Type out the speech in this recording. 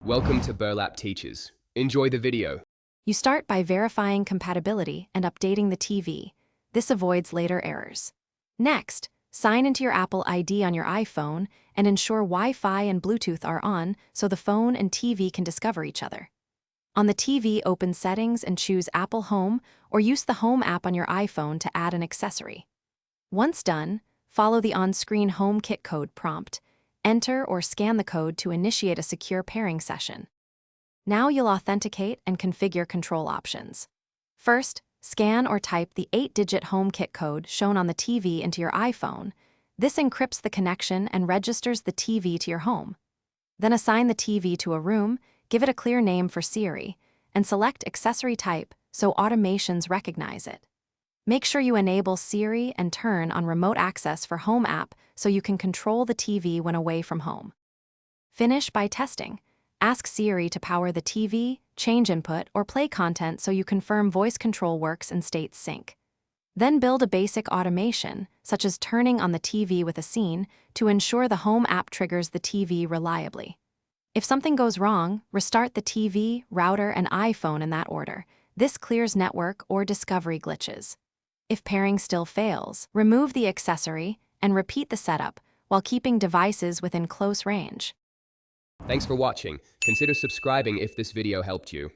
Welcome to Burlap Teachers. Enjoy the video. You start by verifying compatibility and updating the TV. This avoids later errors. Next, sign into your Apple ID on your iPhone and ensure Wi-Fi and Bluetooth are on so the phone and TV can discover each other. On the TV, open Settings and choose Apple Home or use the Home app on your iPhone to add an accessory. Once done, follow the on-screen Homekit code prompt. Enter or scan the code to initiate a secure pairing session. Now you'll authenticate and configure control options. First, scan or type the 8-digit Homekit code shown on the TV into your iPhone. This encrypts the connection and registers the TV to your home. Then assign the TV to a room, give it a clear name for Siri, and select accessory type so automations recognize it. Make sure you enable Siri and turn on remote access for Home app so you can control the TV when away from home. Finish by testing. Ask Siri to power the TV, change input, or play content so you confirm voice control works and states sync. Then build a basic automation, such as turning on the TV with a scene, to ensure the Home app triggers the TV reliably. If something goes wrong, restart the TV, router, and iPhone in that order. This clears network or discovery glitches. If pairing still fails, remove the accessory and repeat the setup while keeping devices within close range. Thanks for watching. Consider subscribing if this video helped you.